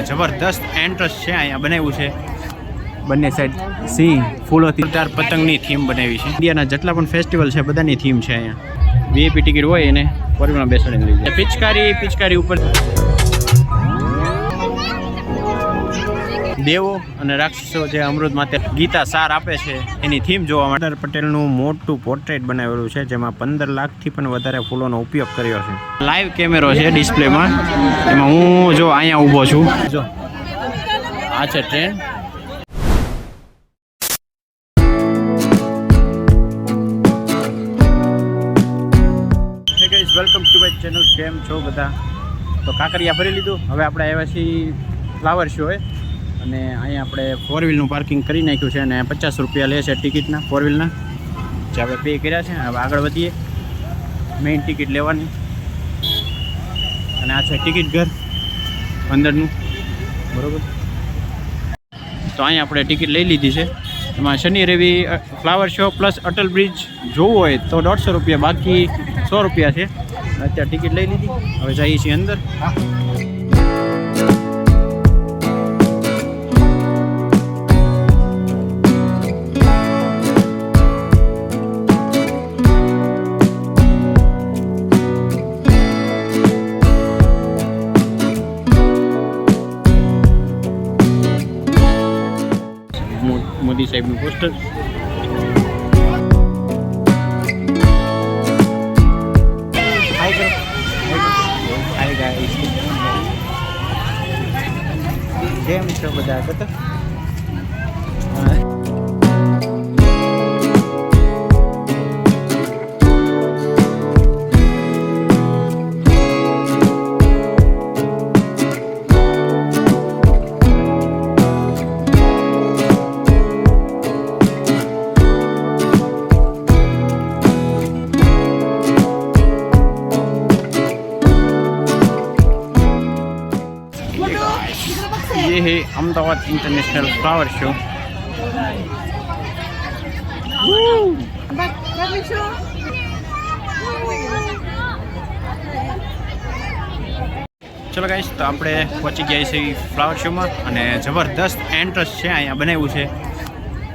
જબરદસ્ત એન્ટ્રન્સ છે અહીંયા બનાવ્યું છે બંને સાઈડ સિંહ ફૂલોથી પતંગની થીમ બનાવી છે ઇન્ડિયાના જેટલા પણ ફેસ્ટિવલ છે બધાની થીમ છે અહીંયા વીઆઈપી ટિકિટ હોય એને ફોરવ્હીલમાં બેસાડીને લઈ જાય પિચકારી ઉપર દેવો અને રાક્ષસો જે અમૃત માટે ગીતા સાર આપે છે એની થીમ જોવા માટે સરદાર પટેલનું મોટું પોર્ટ્રેટ બનાવેલું છે જેમાં 15 લાખથી પણ વધારે ફૂલોનો ઉપયોગ કર્યો છે લાઈવ કેમેરો છે ડિસ્પ્લેમાં એમાં હું જો અહીંયા ઊભો છું જો આ છે train welcome to my channel કેમ છો બધા તો કાંકરિયા ફરી લીધું હવે આપણે આવ્યા છીએ ફ્લાવર શોએ અને અહીંયા આપણે ફોર વ્હીલનું પાર્કિંગ કરી નાખ્યું છે અને 50 રૂપિયા લે છે ટિકિટના ફોર વ્હીલના જે આપણે પે કર્યા છે હવે આગળ વધીએ મેઇન ટિકિટ લેવાની અને આ છે ટિકિટ ઘર અંદરનું બરાબર તો અહીંયા આપણે ટિકિટ લઈ લીધી છે એમાં શનિ રવિ flower show plus Atal bridge જોવું હોય તો 150 રૂપિયા બાકી 100 રૂપિયા છે અત્યારે ટિકિટ લઈ લીધી હવે જઈએ છીએ અંદર મોદી સાહેબનું પોસ્ટર કેમ છો બધા ચલો ये है अहमदाबाद इंटरनेशनल फ्लावर शो चलो गाइस तो આપણે પહોંચી ગયા છીએ ફ્લાવર શોમાં અને જબરદસ્ત એન્ટ્રન્સ છે અહીંયા બનાવ્યું છે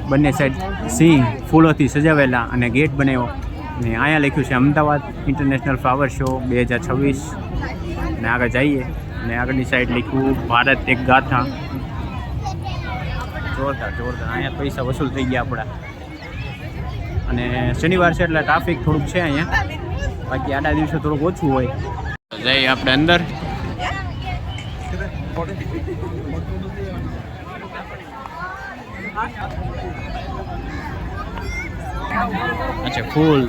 બંને સાઈડ સિંહ ફૂલોથી સજાવેલા અને ગેટ બનાવ્યો અને અહીંયા લખ્યું છે અમદાવાદ ઇન્ટરનેશનલ ફ્લાવર શો 2026 અને આગળ જઈએ અને આગળની સાઈડ લખ્યું ભારત એક ગાથા જોરદાર અહીંયા પૈસા વસૂલ થઈ ગયા આપણા અને શનિવાર છે એટલે ટ્રાફિક થોડુંક છે અહીંયા બાકી આડા દિવસે થોડુંક ઓછું હોય જઈએ આપણે અંદર અચ્છા ફૂલ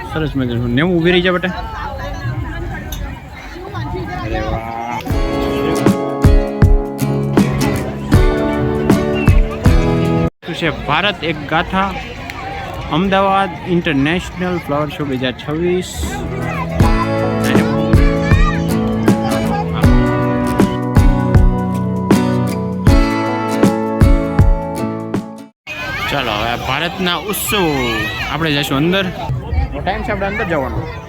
સરસ મજાનું નેવું ઉભી રહી જાય બેટા અરે વાહ છે ભારત એક ગાથા અમદાવાદ ઇન્ટરનેશનલ ફ્લાવર શો 2026 ચાલો હવે ભારતના ઉત્સવ આપણે જઈશું અંદર ટાઈમ છે આપણે અંદર જવાનો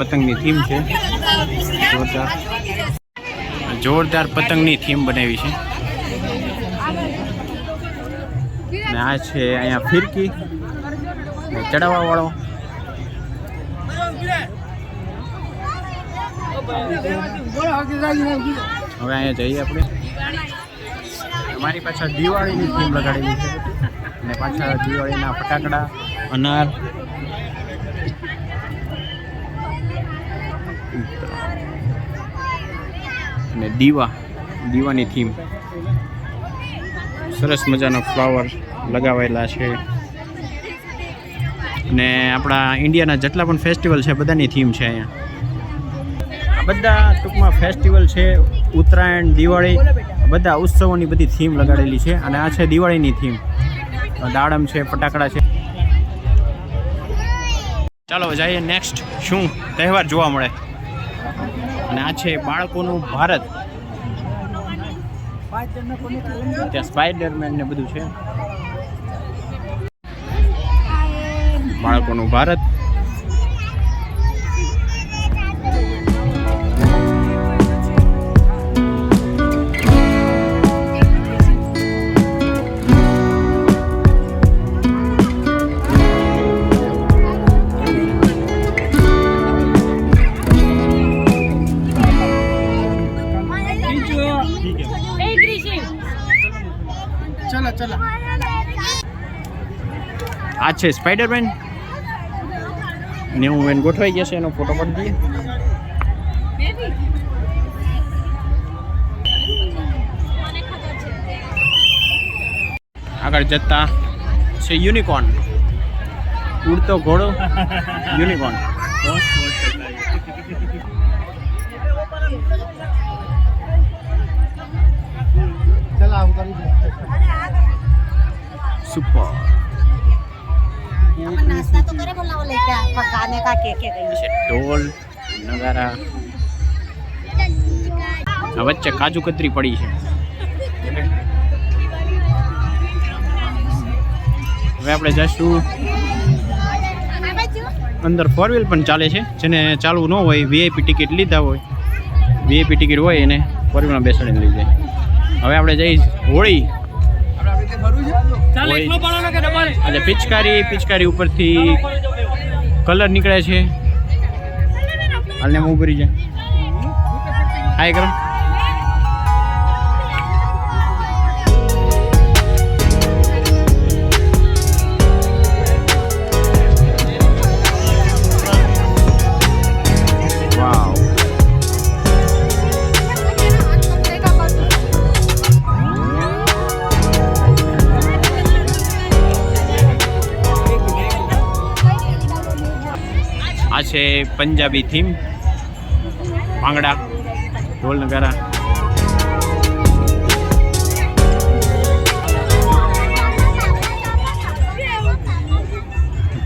પતંગની થીમ છે જોરદાર પતંગની થીમ બનાવી છે અને આ છે અહીંયા ફિરકી ચડાવવા વાળો હવે અહીંયા જઈએ આપણે અમારી પાછળ દિવાળીની થીમ લગાડેલી છે અને પાછળ દિવાળીના ફટાકડા અનાર અને દીવાની થીમ સરસ મજાના ફ્લાવર લગાવેલા છે અને આપણા ઇન્ડિયાના જેટલા પણ ફેસ્ટિવલ છે બધાની થીમ છે અહીંયા બધા ટૂંકમાં ફેસ્ટિવલ છે, ઉત્તરાયણ, દિવાળી, બધા ઉત્સવોની બધી થીમ લગાડેલી છે. અને આ છે દિવાળીની થીમ, દાડમ છે, ફટાકડા છે. ચાલો જઈએ નેક્સ્ટ શું તહેવાર જોવા મળે. અને આ છે બાળકોનું ભારત, ત્યાં સ્પાઈડરમેન ને બધું છે. બાળકોનું ભારત. આ છે સ્પાઈડરમેન. નેવું મેન ગોઠવાઈ ગયા છે, એનો ફોટો પાડી દઈએ. આગળ જતા છે યુનિકોર્ન, ઉડતો ઘોડો યુનિકોર્ન. सुपर नाश्ता तो करे बोला बोले क्या पकाने का के ढोल नगारा. वच्चे काजू कतरी पड़ी है. હવે આપણે જઈશું અંદર. 4 વ્હીલ પણ ચાલે છે, જેને ચાલુ ન હોય, વીઆઈપી ટિકિટ લીધા હોય, વીઆઈપી ટિકિટ હોય એને 4 વ્હીલમાં બેસાડીને લઈ જાય. હવે આપણે જઈ હોળી. એટલે પિચકારી ઉપરથી કલર નીકળે છે. હાલને હું ઉભરી જાય. હાય કરો. આ છે પંજાબી થીમ, ભાંગડા, ઢોલ નગારા.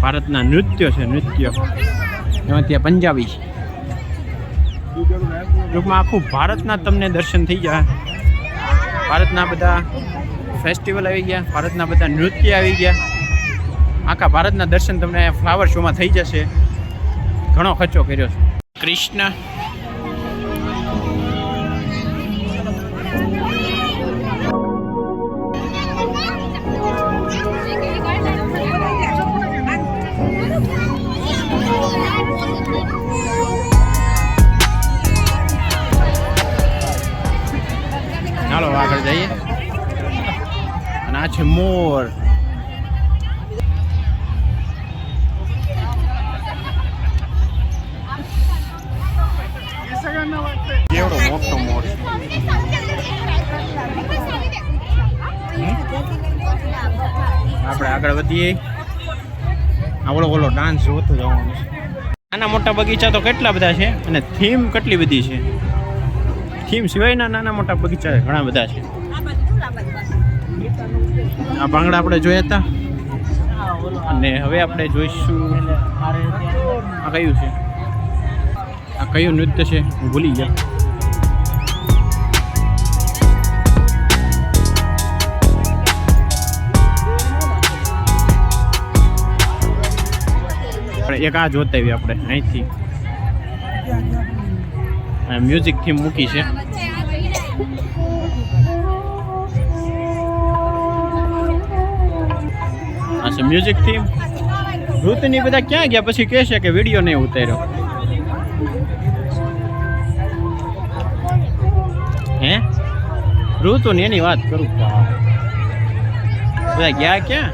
ભારતના નૃત્ય છે, નૃત્ય એમાં ત્યાં પંજાબી છે. ટૂંકમાં આખું ભારતના તમને દર્શન થઈ જાય. ભારતના બધા ફેસ્ટિવલ આવી ગયા, ભારતના બધા નૃત્ય આવી ગયા. આખા ભારતના દર્શન તમને ફ્લાવર શોમાં થઈ જશે. ઘણો ખર્ચો કર્યો છે. કૃષ્ણ ચાલો આગળ જઈએ. અને આ છે મોર. કેવડો મોટો મોર છે. આપણે આગળ વધીએ. આ ઓલો ડાન્સ જોતો જવાનું છે. નાના મોટા બગીચા તો કેટલા બધા છે, અને થીમ કેટલી બધી છે. થીમ સિવાયના નાના મોટા બગીચા ઘણા બધા છે. આ ભાંગડા આપણે જોયા હતા, અને હવે આપણે જોઈશું આ કયું છે, આ કયું નૃત્ય છે હું ભૂલી ગયા. એક આ જોતા આવી આપણે અહીંથી. મ્યુઝિક થીમ મૂકી છે. આ છે મ્યુઝિક થીમ. ઋતુની બધા ક્યાં ગયા પછી કહેશે કે વિડીયો નહીં ઉતાર્યો. હે ઋતુ ને એની વાત કરું, બધા ગયા ક્યાં?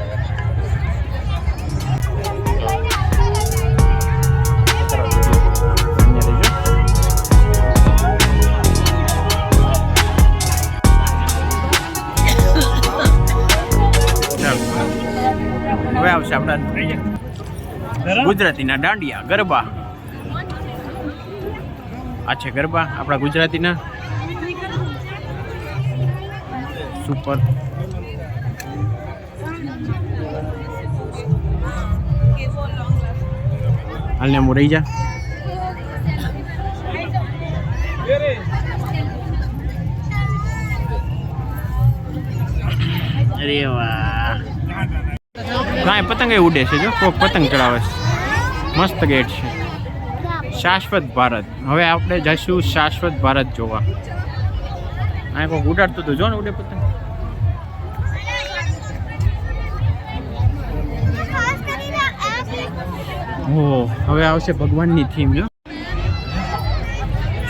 હવે આવશે આપણા ગુજરાતીના દાંડિયા ગરબા. આ છે ગરબા આપણા ગુજરાતીના. સુપર. હાલને હું રહી જા. અરે વાહ, કાંઈ પતંગ ઉડે છે. જો કોક પતંગ ચડાવે છે. મસ્ત ગેટ છે. શાશ્વત ભારત. હવે આપણે જઈશું શાશ્વત ભારત જોવા. આ કોક ઉડાડતું હતું, જો ને ઉડે પતંગ. ઓ હવે આવશે ભગવાનની થીમ. જો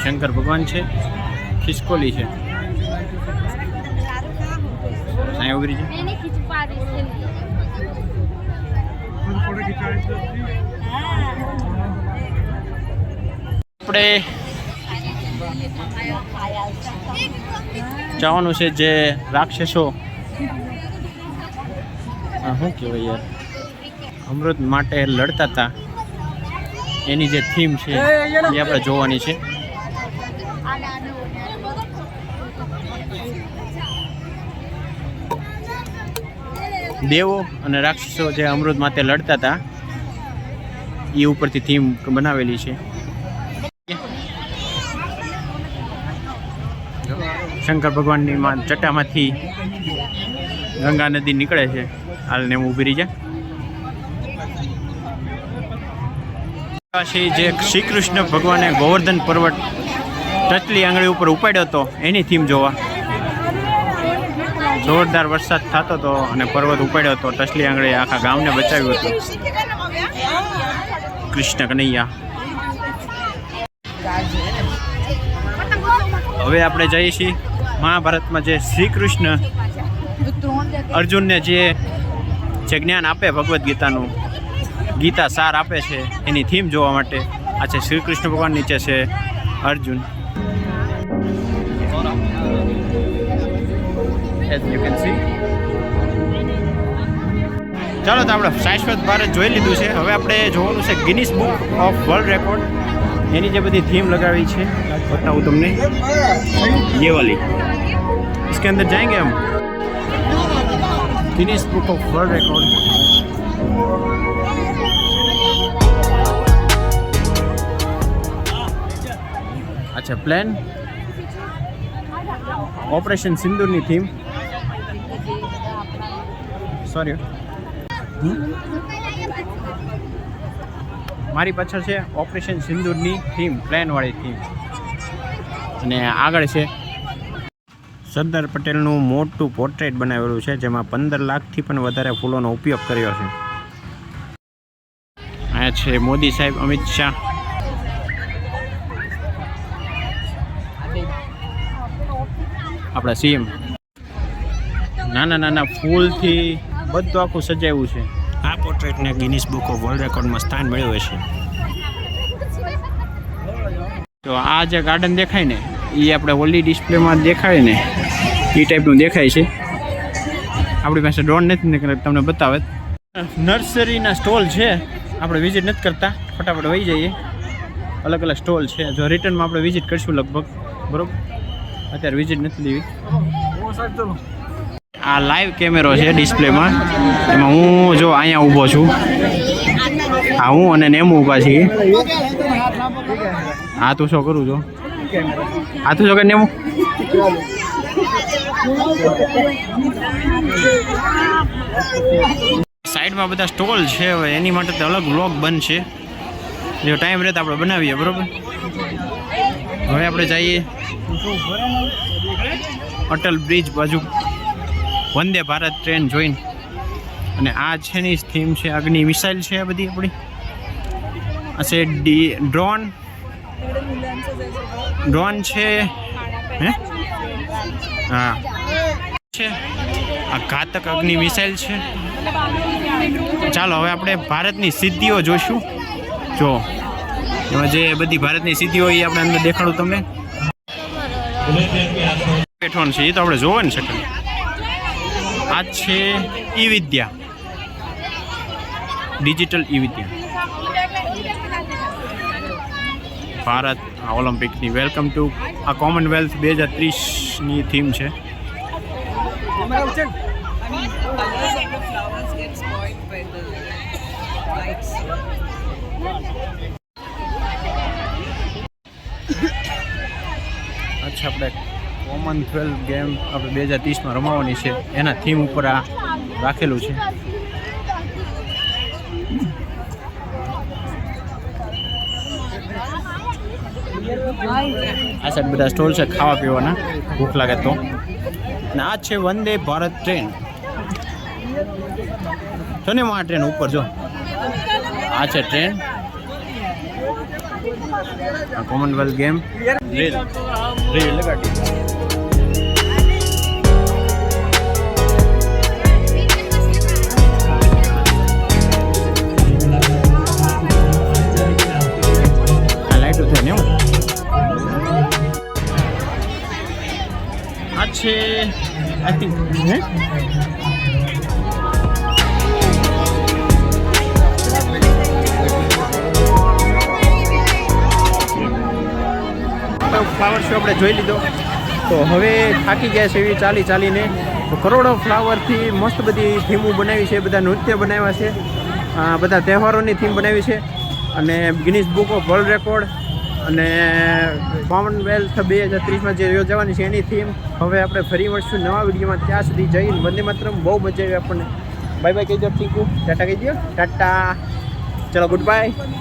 શંકર ભગવાન છે, ખિસકોલી છે. સાંઈ ઉગરી છે. આપણે જવાનું છે જે રાક્ષસો શું કહેવાય યાર, અમૃત માટે લડતા હતા એની જે થીમ છે એ આપણે જોવાની છે. દેવો અને રાક્ષસો જે અમૃત માટે લડતા હતા એ ઉપરથી થીમ બનાવેલી છે. શંકર ભગવાનની જટામાંથી ગંગા નદી નીકળે છે. હાલને હું ઊભી રહી જા. જે શ્રી કૃષ્ણ ભગવાને ગોવર્ધન પર્વત ટચલી આંગળી ઉપર ઉપાડ્યો હતો એની થીમ જોવા. જોરદાર વરસાદ થતો હતો અને પર્વત ઉપાડ્યો હતો. ટચલી આંગળી આખા ગામને બચાવ્યું હતું. કૃષ્ણ કનૈયા. હવે આપણે જઈએ છીએ મહાભારતમાં જે શ્રી કૃષ્ણ અર્જુનને જે જ્ઞાન આપે ભગવદ્ ગીતાનું, ગીતા સાર આપે છે એની થીમ જોવા માટે. આ છે શ્રી કૃષ્ણ ભગવાન, નીચે છે Arjun. As you can see. ચાલો તો આપણે શાશ્વત ભારત જોઈ લીધું છે. હવે આપણે જોવાનું છે Guinness book of world record. એની જે બધી થીમ લગાવી છે બતાવું તમને. ये वाली इसके अंदर जाएंगे हम. Guinness book of world record. अच्छा प्लान ऑपरेशन सिंदूરની થીમ. સોરી મારી પાછળ છે ઓપરેશન સિંદૂરની થીમ, પ્લેનવાળી થીમ. અને આગળ છે સરદાર પટેલનું મોટું પોર્ટ્રેટ બનાવેલું છે જેમાં 15 લાખથી પણ વધારે ફૂલોનો ઉપયોગ કર્યો છે. આ છે મોદી સાહેબ, અમિત શાહ. આપણા સીએમ. નાના નાના ફૂલથી બધું આખું સજાવ્યું છે. આ પોર્ટ્રેટને ગિનિસ બુક ઓફ વર્લ્ડ રેકોર્ડમાં સ્થાન મળ્યું છે. તો આ જે ગાર્ડન દેખાય ને એ આપણે ઓલી ડિસ્પ્લેમાં દેખાય ને એ ટાઈપનું દેખાય છે. આપણી પાસે ડ્રોન નથી ને તમને બતાવે. નર્સરીના સ્ટોલ છે, આપણે વિઝિટ નથી કરતા, ફટાફટ વહી જઈએ. અલગ અલગ સ્ટોલ છે. જો રિટર્નમાં આપણે વિઝિટ કરીશું લગભગ, બરાબર. અત્યારે વિઝિટ નથી લેવી. આ લાઈવ કેમેરો છે ડિસ્પ્લેમાં. એમાં હું જો અહીંયા ઊભો છું, હા હું અને નેમું ઊભા છીએ. હા તું શું કરું છો? હા તું શું કરે નેમું? સાઈડમાં બધા સ્ટોલ છે. હવે એની માટે તો અલગ વ્લોગ બનશે. જો ટાઈમ રહે તો આપણે બનાવીએ, બરાબર. હવે આપણે જઈએ અટલ બ્રિજ બાજુ, વંદે ભારત ટ્રેન જોઈને. અને આ છે ની થીમ છે અગ્નિ મિસાઇલ છે આ બધી આપણી. આ છે ડ્રોન છે. હે હા છે. આ ઘાતક અગ્નિ મિસાઇલ છે. ચાલો હવે આપણે ભારતની સિદ્ધિઓ જોઈશું. જો એમાં જે બધી ભારતની સિદ્ધિઓ એ આપણે અંદર દેખાડું તમને. બેઠવાનું છે એ તો આપણે જોવા ને શકે. આ છે ઈ વિદ્યા, ડિજિટલ ઈ વિદ્યા. ભારત આ ઓલિમ્પિકની વેલકમ ટુ આ કોમનવેલ્થ 2030ની થીમ છે. Colors of the flowers get spoiled by the lights. અચ્છા, આપણે કોમનવેલ્થ ગેમ આપણે 2030માં રમાવાની છે એના થીમ ઉપર આ રાખેલું છે. આ સાઈડ બધા સ્ટોલ છે ખાવા પીવાના, ભૂખ લાગે તો. અને આ છે વંદે ભારત ટ્રેન. જો ને આ ટ્રેન ઉપર જો, આ છે ટ્રેન. આ કોમનવેલ્થ ગેમ રેલ લગાડી. આ લાઈટો થાય ને આ છે આઈ થિંક હે ફ્લાવર શો આપણે જોઈ લીધો. તો હવે થાકી ગયા છે એવી ચાલીને. તો કરોડો ફ્લાવરથી મસ્ત બધી થીમો બનાવી છે, બધા નૃત્ય બનાવ્યા છે, બધા તહેવારોની થીમ બનાવી છે. અને Guinness book of world record અને કોમનવેલ્થ 2030માં જે યોજાવાની છે એની થીમ. હવે આપણે ફરી મળશું નવા વિડીયોમાં. ત્યાં સુધી જઈને વંદે માતરમ. બહુ મજા આવી આપણને. બાય બાય કહી દો ટીકુ, ટાટા કહી દો, ટાટા. ચલો ગુડ બાય.